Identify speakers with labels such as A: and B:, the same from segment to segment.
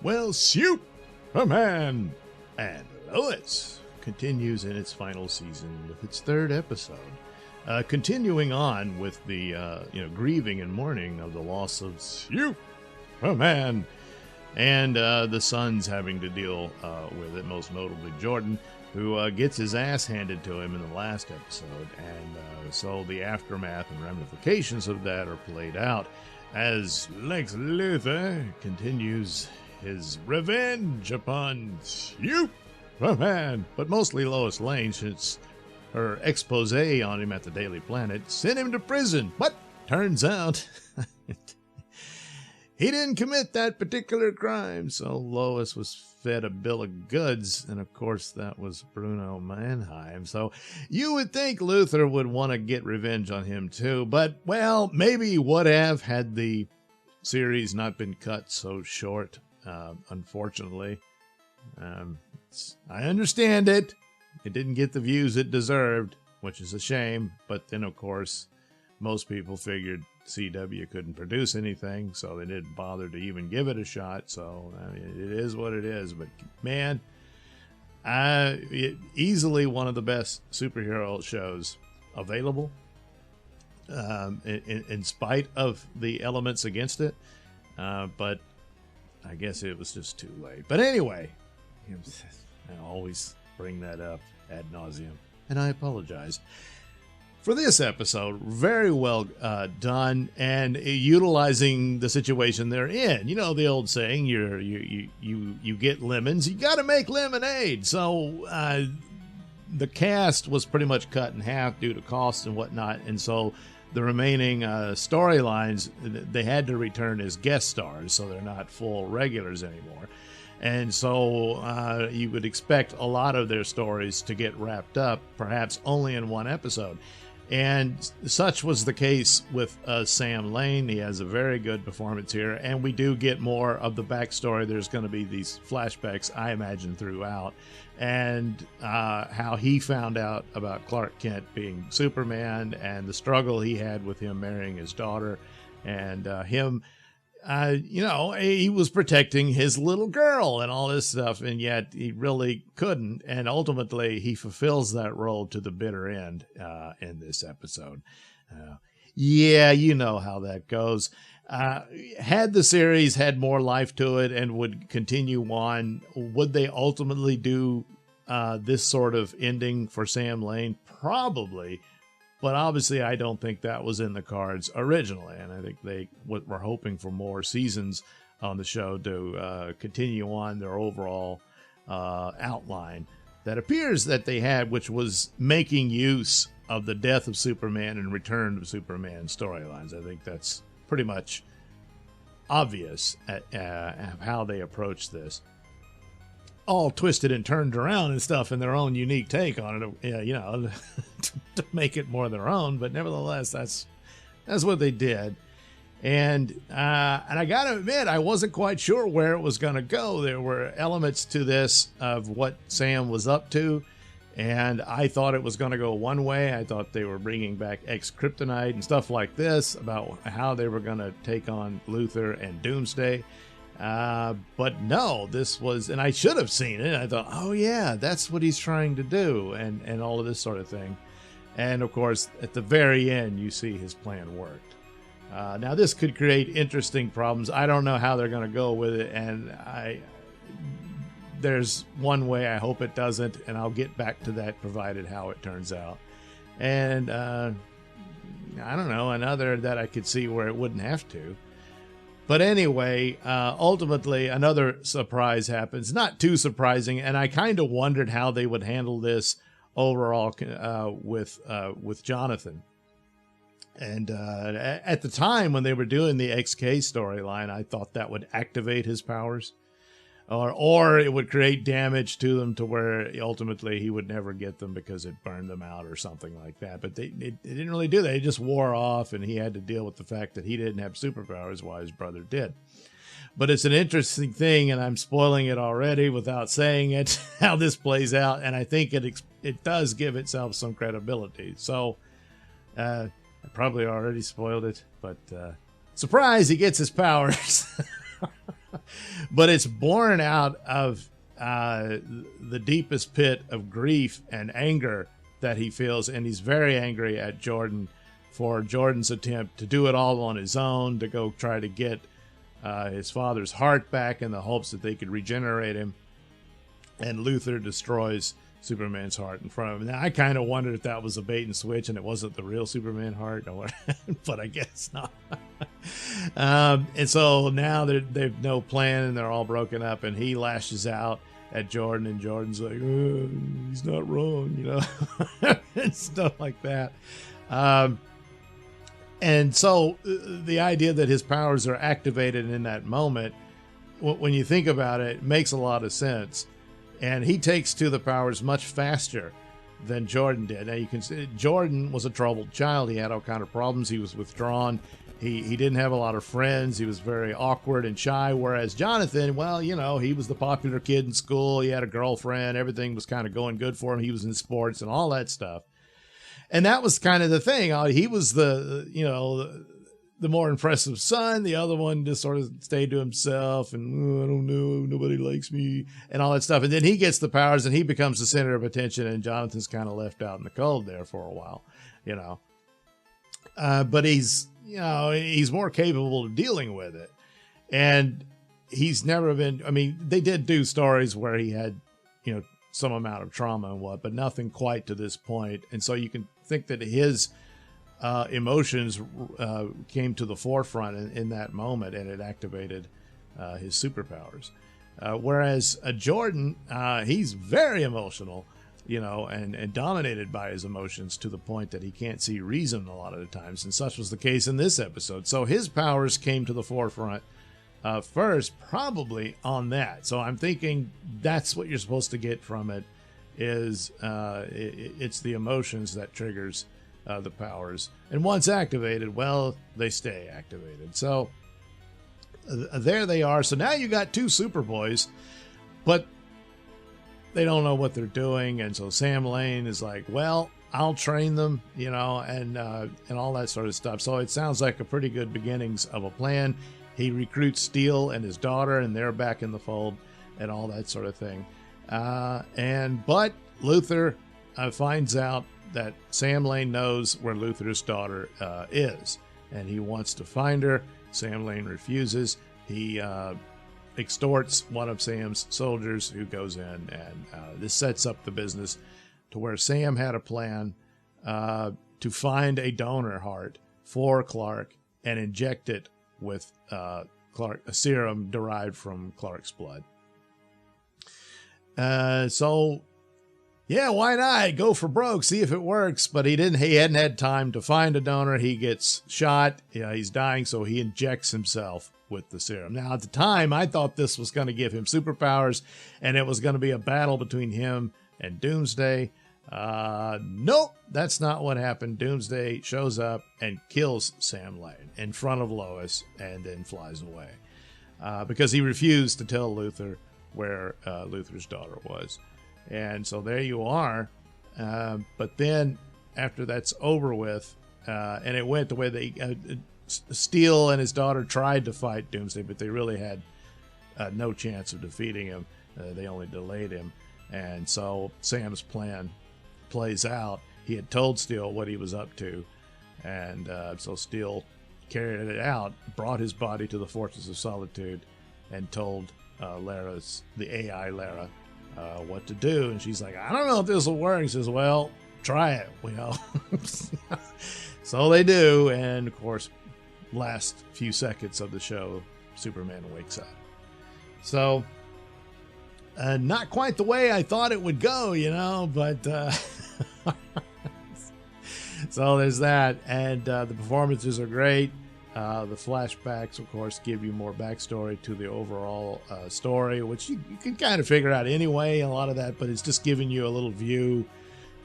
A: Well, Superman and Lois continues in its final season with its third episode. Continuing on with the grieving and mourning of the loss of Superman, and the sons having to deal with it, most notably Jordan, who gets his ass handed to him in the last episode, and so the aftermath and ramifications of that are played out as Lex Luthor continues his revenge upon Superman, but mostly Lois Lane, since her expose on him at the Daily Planet sent him to prison. But turns out he didn't commit that particular crime, so Lois was fed a bill of goods, and of course that was Bruno Mannheim. So you would think Luthor would want to get revenge on him too, but, well, maybe he would have had the series not been cut so short, unfortunately. I understand it. It didn't get the views it deserved, which is a shame, but then, of course, most people figured CW couldn't produce anything, so they didn't bother to even give it a shot. So I mean, it is what it is. But man, easily one of the best superhero shows available, in spite of the elements against it. But I guess it was just too late. But anyway, I always bring that up ad nauseum, and I apologize. For this episode, very well done, and utilizing the situation they're in. You know the old saying, you get lemons, you got to make lemonade. So the cast was pretty much cut in half due to costs and whatnot, and so the remaining storylines, they had to return as guest stars, so they're not full regulars anymore. And so you would expect a lot of their stories to get wrapped up, perhaps only in one episode. And such was the case with Sam Lane. He has a very good performance here, and we do get more of the backstory. There's going to be these flashbacks, I imagine, throughout, and how he found out about Clark Kent being Superman, and the struggle he had with him marrying his daughter, and him, he was protecting his little girl and all this stuff, and yet he really couldn't. And ultimately, he fulfills that role to the bitter end in this episode. Yeah, you know how that goes. Had the series had more life to it and would continue on, would they ultimately do this sort of ending for Sam Lane? Probably. But obviously, I don't think that was in the cards originally, and I think they were hoping for more seasons on the show to continue on their overall outline that appears that they had, which was making use of the death of Superman and return of Superman storylines. I think that's pretty much obvious at how they approach this. All twisted and turned around and stuff in their own unique take on it, to make it more their own. But nevertheless, that's what they did. And I got to admit, I wasn't quite sure where it was going to go. There were elements to this of what Sam was up to, and I thought it was going to go one way. I thought they were bringing back ex-Kryptonite and stuff like this, about how they were going to take on Luthor and Doomsday. But no, this was, and I should have seen it. I thought, oh yeah, that's what he's trying to do, and all of this sort of thing. And of course, at the very end, you see his plan worked. Now this could create interesting problems. I don't know how they're going to go with it, and there's one way I hope it doesn't, and I'll get back to that provided how it turns out. And I don't know, another that I could see where it wouldn't have to. But anyway, ultimately, another surprise happens. Not too surprising, and I kind of wondered how they would handle this overall with Jonathan. And at the time when they were doing the XK storyline, I thought that would activate his powers, or it would create damage to them to where ultimately he would never get them because it burned them out or something like that. But it didn't really do that. It just wore off, and he had to deal with the fact that he didn't have superpowers while his brother did. But it's an interesting thing, and I'm spoiling it already without saying it, how this plays out, and I think it does give itself some credibility. So I probably already spoiled it, but surprise, he gets his powers. but it's born out of the deepest pit of grief and anger that he feels, and he's very angry at Jordan for Jordan's attempt to do it all on his own, to go try to get his father's heart back in the hopes that they could regenerate him. And Luthor destroys Superman's heart in front of him. Now, I kind of wondered if that was a bait and switch and it wasn't the real Superman heart, but I guess not. And so now they've no plan and they're all broken up, and he lashes out at Jordan, and Jordan's like, oh, he's not wrong, you know, and stuff like that. And so the idea that his powers are activated in that moment, when you think about it, makes a lot of sense. And he takes to the powers much faster than Jordan did. Now, you can see Jordan was a troubled child. He had all kind of problems. He was withdrawn. He didn't have a lot of friends. He was very awkward and shy. Whereas Jonathan, well, you know, he was the popular kid in school. He had a girlfriend. Everything was kind of going good for him. He was in sports and all that stuff. And that was kind of the thing. He was the more impressive son. The other one just sort of stayed to himself and, I don't know, nobody likes me and all that stuff. And then he gets the powers and he becomes the center of attention, and Jonathan's kind of left out in the cold there for a while, you know. But he's more capable of dealing with it. And he's never been, I mean, they did do stories where he had, you know, some amount of trauma and what, but nothing quite to this point. And so you can think that his emotions came to the forefront in that moment, and it activated his superpowers. Whereas Jordan, he's very emotional, you know, and dominated by his emotions to the point that he can't see reason a lot of the times. And such was the case in this episode. So his powers came to the forefront first, probably on that. So I'm thinking that's what you're supposed to get from it, is it's the emotions that triggers the powers. And once activated, well, they stay activated. So there they are. So now you got two Superboys, but they don't know what they're doing. And so Sam Lane is like, well, I'll train them, you know, and all that sort of stuff. So it sounds like a pretty good beginnings of a plan. He recruits Steel and his daughter, and they're back in the fold and all that sort of thing. But Luthor finds out that Sam Lane knows where Luthor's daughter is, and he wants to find her. Sam Lane refuses. He extorts one of Sam's soldiers, who goes in, and this sets up the business to where Sam had a plan to find a donor heart for Clark and inject it with a serum derived from Clark's blood. So yeah, why not go for broke, see if it works? But he hadn't had time to find a donor. He gets shot. Yeah, he's dying, so he injects himself with the serum. Now, at the time, I thought this was going to give him superpowers, and it was going to be a battle between him and Doomsday. Nope, that's not what happened. Doomsday shows up and kills Sam Lane in front of Lois, and then flies away because he refused to tell Luthor where Luthor's daughter was. And so there you are. But then after that's over with, and it went the way they Steel and his daughter tried to fight Doomsday, but they really had no chance of defeating him. They only delayed him. And so Sam's plan plays out. He had told Steel what he was up to, and so Steel carried it out, brought his body to the Fortress of Solitude, and told the AI Lara what to do. And she's like, I don't know if this will work. He says, well, try it, you know. So they do, and of course, last few seconds of the show, Superman wakes up. So not quite the way I thought it would go, you know, but so there's that. And the performances are great. The flashbacks, of course, give you more backstory to the overall story, which you can kind of figure out anyway, a lot of that, but it's just giving you a little view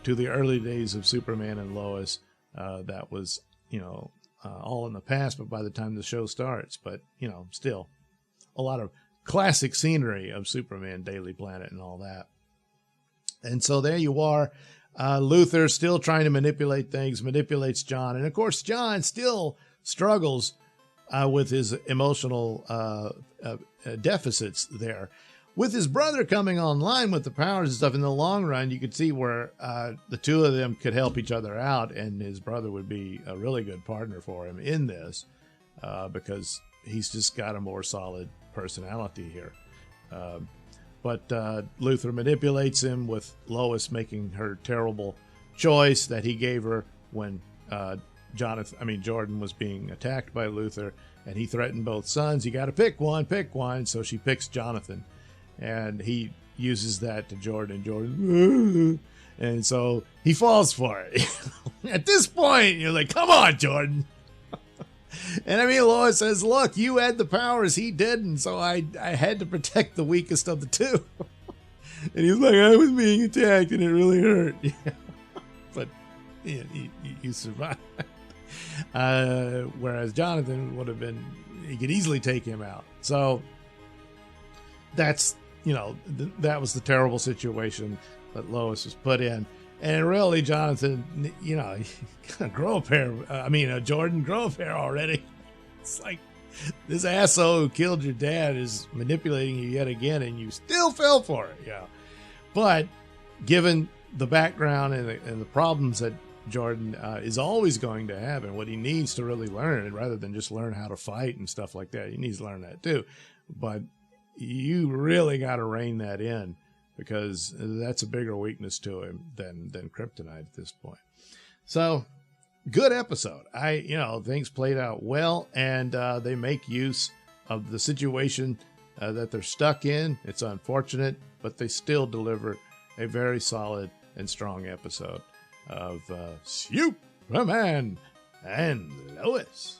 A: to the early days of Superman and Lois. That was, you know, all in the past, but by the time the show starts, but, you know, still a lot of classic scenery of Superman, Daily Planet, and all that. And so there you are. Luthor still trying to manipulate things, manipulates John. And of course, John still struggles with his emotional deficits there. With his brother coming online with the powers and stuff, in the long run, you could see where the two of them could help each other out, and his brother would be a really good partner for him in this because he's just got a more solid personality here. But Luthor manipulates him with Lois making her terrible choice that he gave her when Jordan was being attacked by Luthor, and he threatened both sons. You got to pick one. So she picks Jonathan, and he uses that to Jordan. Jordan, and so he falls for it. At this point, you're like, come on, Jordan. And I mean, Lois says, look, you had the powers, he didn't, so I had to protect the weakest of the two. And he's like, I was being attacked and it really hurt. But yeah, you survived. Whereas Jonathan would have been, he could easily take him out. So that's, that was the terrible situation that Lois was put in. And really, Jonathan, grow a pair. Jordan, grow a pair already. It's like this asshole who killed your dad is manipulating you yet again, and you still fell for it. Yeah. But given the background and the problems that Jordan is always going to have, and what he needs to really learn, and rather than just learn how to fight and stuff like that, he needs to learn that too. But you really got to rein that in, because that's a bigger weakness to him than kryptonite at this point. So, good episode. Things played out well, and they make use of the situation that they're stuck in. It's unfortunate, but they still deliver a very solid and strong episode of Superman and Lois.